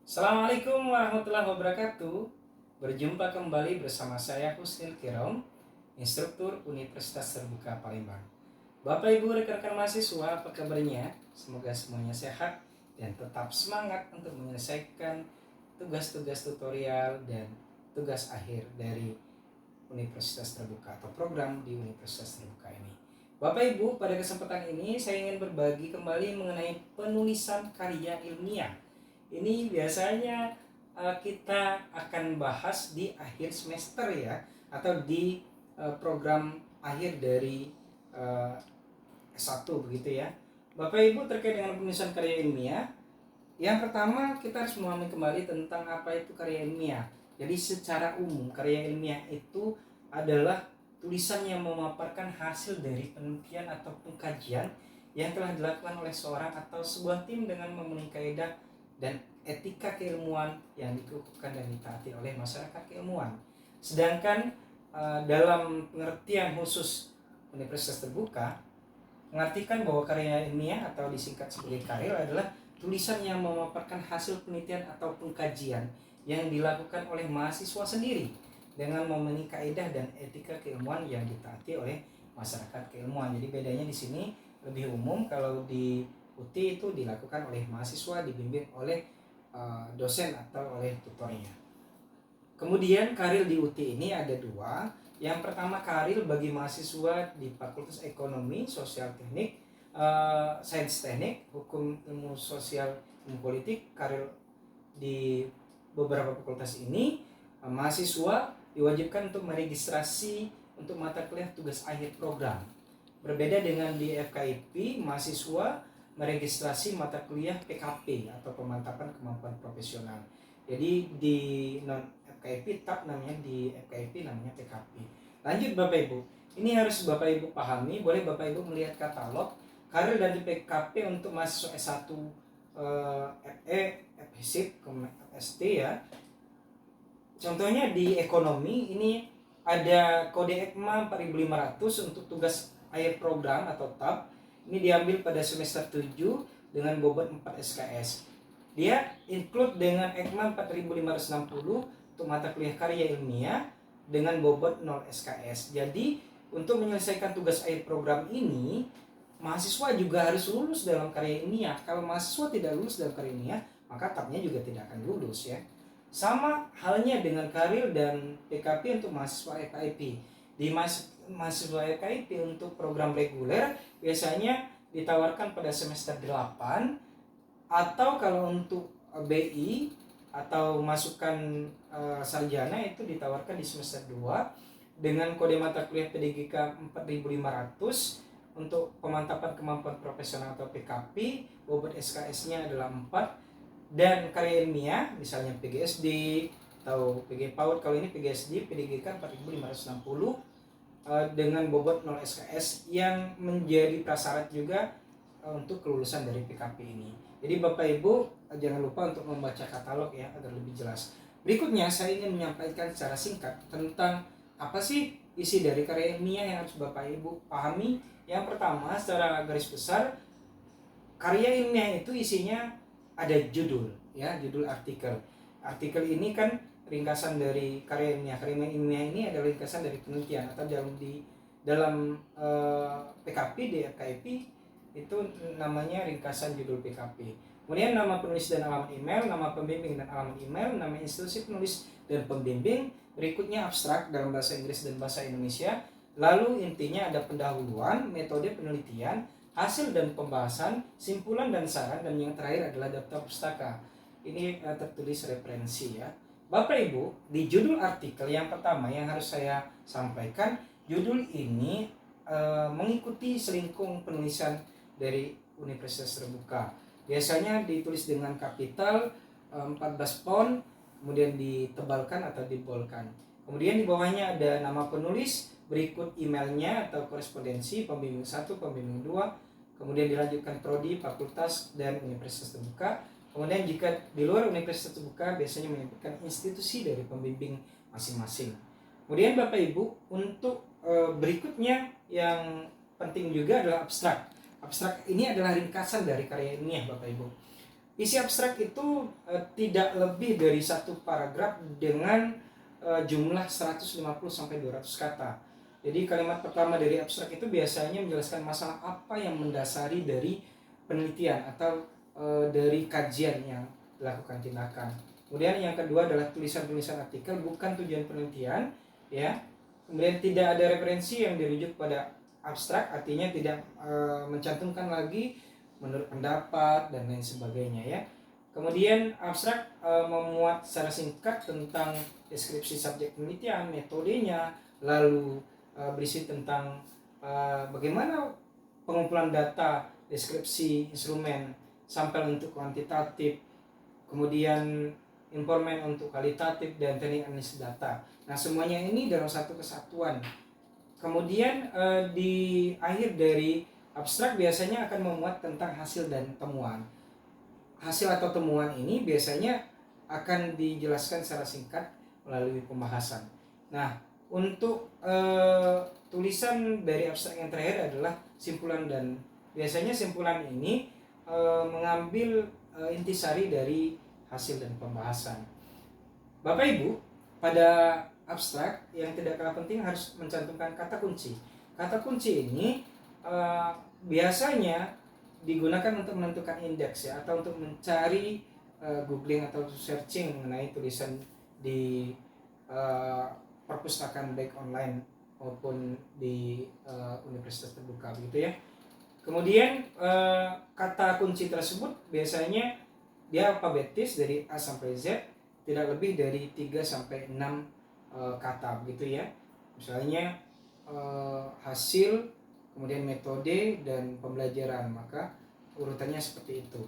Assalamualaikum warahmatullahi wabarakatuh. Berjumpa kembali bersama saya Husnil Kirom, instruktur Universitas Terbuka Palembang. Bapak Ibu rekan-rekan mahasiswa, apa kabarnya? Semoga semuanya sehat dan tetap semangat untuk menyelesaikan tugas-tugas tutorial dan tugas akhir dari Universitas Terbuka atau program di Universitas Terbuka ini. Bapak Ibu, pada kesempatan ini saya ingin berbagi kembali mengenai penulisan karya ilmiah. Ini biasanya kita akan bahas di akhir semester ya, atau di program akhir dari S1 begitu ya. Bapak Ibu, terkait dengan penulisan karya ilmiah, yang pertama kita harus memahami kembali tentang apa itu karya ilmiah. Jadi secara umum karya ilmiah itu adalah tulisan yang memaparkan hasil dari penelitian atau pengkajian yang telah dilakukan oleh seorang atau sebuah tim dengan memenuhi kaidah dan etika keilmuan yang dikukuhkan dan ditaati oleh masyarakat keilmuan. Sedangkan dalam pengertian khusus Universitas Terbuka mengartikan bahwa karya ilmiah atau disingkat sebagai karya adalah tulisan yang memaparkan hasil penelitian atau pengkajian yang dilakukan oleh mahasiswa sendiri dengan memenuhi kaidah dan etika keilmuan yang ditaati oleh masyarakat keilmuan. Jadi bedanya di sini lebih umum, kalau di UT itu dilakukan oleh mahasiswa dibimbing oleh dosen atau oleh tutornya. Kemudian karir di UT ini ada dua. Yang pertama karir bagi mahasiswa di Fakultas Ekonomi, Sosial Teknik, Sains Teknik, Hukum, Ilmu Sosial, Ilmu Politik. Karir di beberapa fakultas ini mahasiswa diwajibkan untuk meregistrasi untuk mata kuliah tugas akhir program. Berbeda dengan di FKIP, mahasiswa meregistrasi mata kuliah PKP atau pemantapan kemampuan profesional. Jadi di non FKIP TAP namanya, di FKIP namanya PKP. Lanjut Bapak Ibu, ini harus Bapak Ibu pahami. Boleh Bapak Ibu melihat katalog karir dari PKP untuk mahasiswa S1, FE, FSIP, FST ya. Contohnya di ekonomi ini ada kode EKMA 4500 untuk tugas akhir program atau TAP. Ini diambil pada semester 7 dengan bobot 4 SKS. Dia include dengan EKMA 4560 untuk mata kuliah karya ilmiah dengan bobot 0 SKS. Jadi untuk menyelesaikan tugas akhir program ini, mahasiswa juga harus lulus dalam karya ilmiah. Kalau mahasiswa tidak lulus dalam karya ilmiah, maka TAP-nya juga tidak akan lulus ya. Sama halnya dengan karir dan PKP untuk mahasiswa FKIP. Di mahasiswa FKIP untuk program reguler biasanya ditawarkan pada semester 8, atau kalau untuk BI atau masukan sarjana itu ditawarkan di semester 2 dengan kode mata kuliah PDGK 4500 untuk pemantapan kemampuan profesional atau PKP. Bobot SKS-nya adalah 4. Dan karya ilmiah misalnya PGSD atau PG PAUD, kalau ini PGSD PDGK 4560 dengan bobot 0 SKS yang menjadi prasyarat juga untuk kelulusan dari PKP ini. Jadi Bapak Ibu jangan lupa untuk membaca katalog ya agar lebih jelas. Berikutnya saya ingin menyampaikan secara singkat tentang apa sih isi dari karya ilmiah yang harus Bapak Ibu pahami. Yang pertama, secara garis besar, karya ilmiah itu isinya ada judul ya, judul artikel. Artikel ini kan ringkasan dari karya ilmiah. Karya ilmiah ini adalah ringkasan dari penelitian, atau dalam PKP di FKIP itu namanya ringkasan judul PKP. Kemudian nama penulis dan alamat email, nama pembimbing dan alamat email, nama institusi penulis dan pembimbing. Berikutnya abstrak dalam bahasa Inggris dan bahasa Indonesia. Lalu intinya ada pendahuluan, metode penelitian, hasil dan pembahasan, simpulan dan saran, dan yang terakhir adalah daftar pustaka. Ini tertulis referensi ya. Bapak Ibu, di judul artikel yang pertama yang harus saya sampaikan, judul ini mengikuti selingkung penulisan dari Universitas Terbuka. Biasanya ditulis dengan kapital 14 font, kemudian ditebalkan atau dibolkan. Kemudian di bawahnya ada nama penulis, berikut emailnya atau korespondensi, pembimbing 1, pembimbing 2, kemudian dilanjutkan prodi, fakultas, dan Universitas Terbuka. Kemudian jika di luar Universitas Terbuka biasanya menyebutkan institusi dari pembimbing masing-masing. Kemudian Bapak Ibu, untuk berikutnya yang penting juga adalah abstrak. Abstrak ini adalah ringkasan dari karya ilmiah Bapak Ibu. isi abstrak itu tidak lebih dari satu paragraf dengan jumlah 150 sampai 200 kata. Jadi kalimat pertama dari abstrak itu biasanya menjelaskan masalah apa yang mendasari dari penelitian atau dari kajian yang dilakukan tindakan. Kemudian yang kedua adalah tulisan-tulisan artikel bukan tujuan penelitian, ya. Kemudian tidak ada referensi yang dirujuk pada abstrak, artinya tidak mencantumkan lagi menurut pendapat dan lain sebagainya, ya. Kemudian abstrak memuat secara singkat tentang deskripsi subjek penelitian, metodenya, lalu berisi tentang bagaimana pengumpulan data, deskripsi instrumen, sampel untuk kuantitatif, kemudian informan untuk kualitatif, dan teknik analisis data. Nah, semuanya ini dalam satu kesatuan. Kemudian di akhir dari abstrak biasanya akan memuat tentang hasil dan temuan. Hasil atau temuan ini biasanya akan dijelaskan secara singkat melalui pembahasan. Nah, untuk tulisan dari abstrak yang terakhir adalah simpulan, dan biasanya simpulan ini mengambil intisari dari hasil dan pembahasan. Bapak Ibu, pada abstrak yang tidak kalah penting harus mencantumkan kata kunci. Kata kunci ini biasanya digunakan untuk menentukan indeks, ya, atau untuk mencari googling atau searching mengenai tulisan di perpustakaan baik online maupun di universitas terbuka, begitu, ya. Kemudian kata kunci tersebut biasanya dia alfabetis dari A sampai Z, tidak lebih dari 3 sampai 6 kata, begitu, ya. Misalnya hasil, kemudian metode, dan pembelajaran, maka urutannya seperti itu.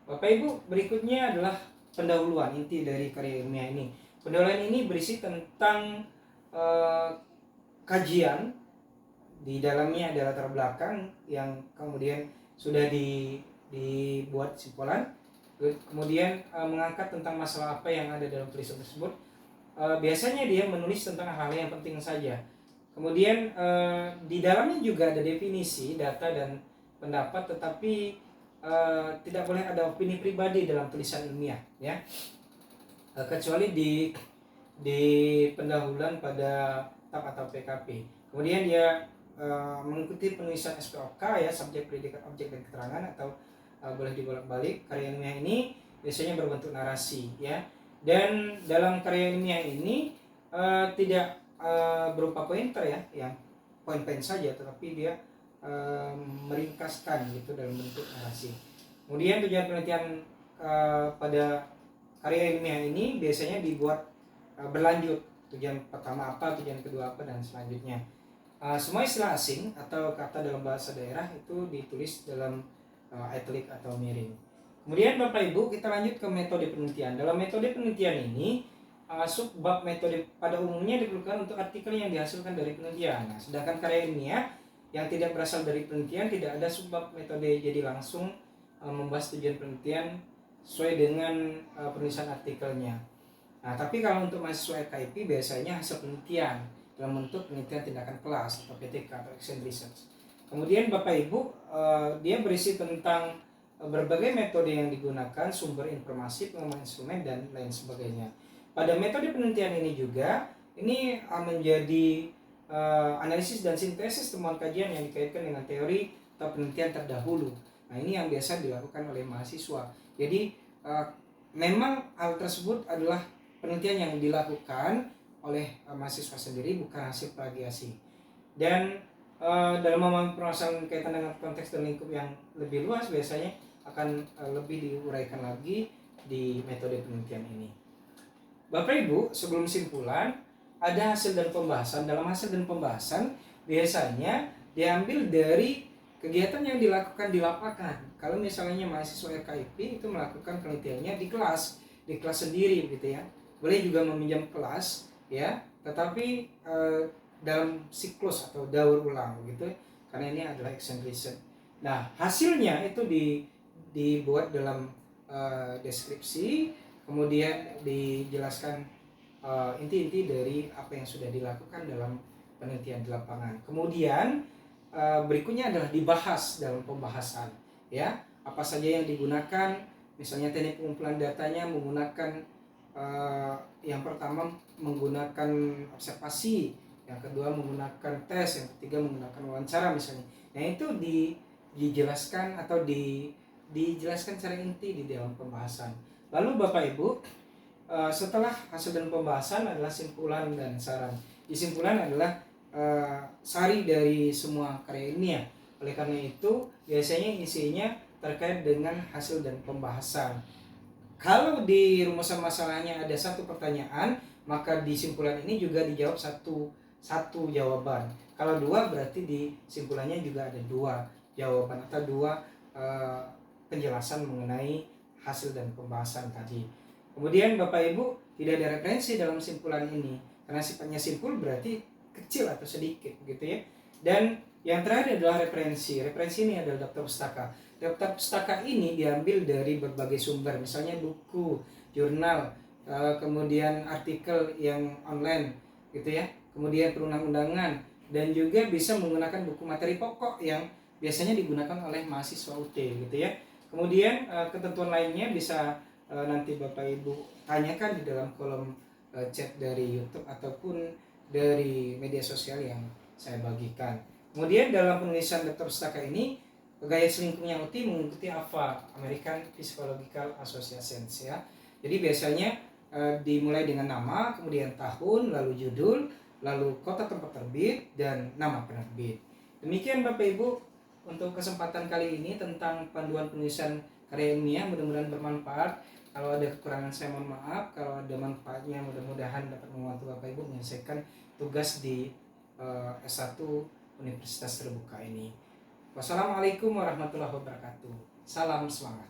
Bapak Ibu, berikutnya adalah pendahuluan inti dari karya ilmiah ini. Pendahuluan ini berisi tentang kajian, di dalamnya ada latar belakang yang kemudian sudah dibuat simpulan, kemudian mengangkat tentang masalah apa yang ada dalam tulisan tersebut. Biasanya dia menulis tentang hal yang penting saja. Kemudian di dalamnya juga ada definisi, data, dan pendapat, tetapi tidak boleh ada opini pribadi dalam tulisan ilmiah, ya. Kecuali di pendahuluan pada TAP atau PKP. Kemudian dia mengikuti penulisan SPOK, ya, subjek, predikat, objek, dan keterangan, atau boleh dibolak-balik. Karya ilmiah ini biasanya berbentuk narasi, ya. Dan dalam karya ilmiah ini tidak berupa pointer, ya, yang poin-poin saja, tetapi dia meringkaskan gitu dalam bentuk narasi. Kemudian tujuan penelitian pada karya ilmiah ini biasanya dibuat berlanjut. Tujuan pertama apa, tujuan kedua apa, dan selanjutnya. Semua istilah asing atau kata dalam bahasa daerah itu ditulis dalam italic atau miring. Kemudian Bapak Ibu, kita lanjut ke metode penelitian. Dalam metode penelitian ini, subbab metode pada umumnya diperlukan untuk artikel yang dihasilkan dari penelitian. Nah, sedangkan karya ilmiah yang tidak berasal dari penelitian tidak ada subbab metode, jadi langsung membahas tujuan penelitian sesuai dengan penulisan artikelnya. Nah, tapi kalau untuk mahasiswa FKIP biasanya hasil penelitian dalam bentuk penelitian tindakan kelas atau PTK atau action research. Kemudian Bapak Ibu, dia berisi tentang berbagai metode yang digunakan, sumber informasi, pengembangan instrumen, dan lain sebagainya. Pada metode penelitian ini juga, ini menjadi analisis dan sintesis temuan kajian yang dikaitkan dengan teori atau penelitian terdahulu. Nah, ini yang biasa dilakukan oleh mahasiswa. Jadi memang hal tersebut adalah penelitian yang dilakukan oleh mahasiswa sendiri, bukan hasil plagiasi. Dan dalam memahami permasalahan kaitan dengan konteks dan lingkup yang lebih luas, biasanya akan lebih diuraikan lagi di metode penelitian ini. Bapak Ibu, sebelum simpulan, ada hasil dan pembahasan. Dalam hasil dan pembahasan biasanya diambil dari kegiatan yang dilakukan di lapangan. Kalau misalnya mahasiswa FKIP itu melakukan penelitiannya di kelas sendiri, gitu, ya. Boleh juga meminjam kelas, ya, tetapi dalam siklus atau daur ulang, gitu, karena ini adalah action research. Nah, hasilnya itu dibuat dalam deskripsi, kemudian dijelaskan inti-inti dari apa yang sudah dilakukan dalam penelitian di lapangan. Kemudian berikutnya adalah dibahas dalam pembahasan, ya, apa saja yang digunakan, Misalnya teknik pengumpulan datanya menggunakan yang pertama menggunakan observasi, yang kedua menggunakan tes, yang ketiga menggunakan wawancara misalnya. Nah itu dijelaskan atau dijelaskan secara inti di dalam pembahasan. Lalu Bapak Ibu, setelah hasil dan pembahasan adalah simpulan dan saran. Kesimpulan adalah sari dari semua karya ilmiah. Oleh karena itu biasanya isinya terkait dengan hasil dan pembahasan. Kalau di rumusan masalahnya ada satu pertanyaan, maka di simpulan ini juga dijawab satu jawaban. Kalau dua berarti di simpulannya juga ada dua jawaban atau dua penjelasan mengenai hasil dan pembahasan tadi. Kemudian Bapak Ibu, tidak ada referensi dalam simpulan ini karena sifatnya simpul berarti kecil atau sedikit gitu ya. Dan yang terakhir adalah referensi. Referensi ini adalah daftar pustaka. Daftar pustaka ini diambil dari berbagai sumber, misalnya buku, jurnal, kemudian artikel yang online gitu ya, kemudian perundang-undangan, dan juga bisa menggunakan buku materi pokok yang biasanya digunakan oleh mahasiswa UT gitu ya. Kemudian ketentuan lainnya bisa nanti Bapak Ibu tanyakan di dalam kolom chat dari YouTube ataupun dari media sosial yang saya bagikan. Kemudian dalam penulisan daftar pustaka ini, gaya selingkuhnya UTI mengikuti APA, American Psychological Association ya. Jadi biasanya dimulai dengan nama, kemudian tahun, lalu judul, lalu kota tempat terbit, dan nama penerbit. Demikian Bapak Ibu untuk kesempatan kali ini tentang panduan penulisan karya ilmiah, mudah-mudahan bermanfaat. Kalau ada kekurangan saya mohon maaf, kalau ada manfaatnya mudah-mudahan dapat membantu Bapak Ibu menyelesaikan tugas di S1 Universitas Terbuka ini. Wassalamualaikum warahmatullahi wabarakatuh. Salam semangat.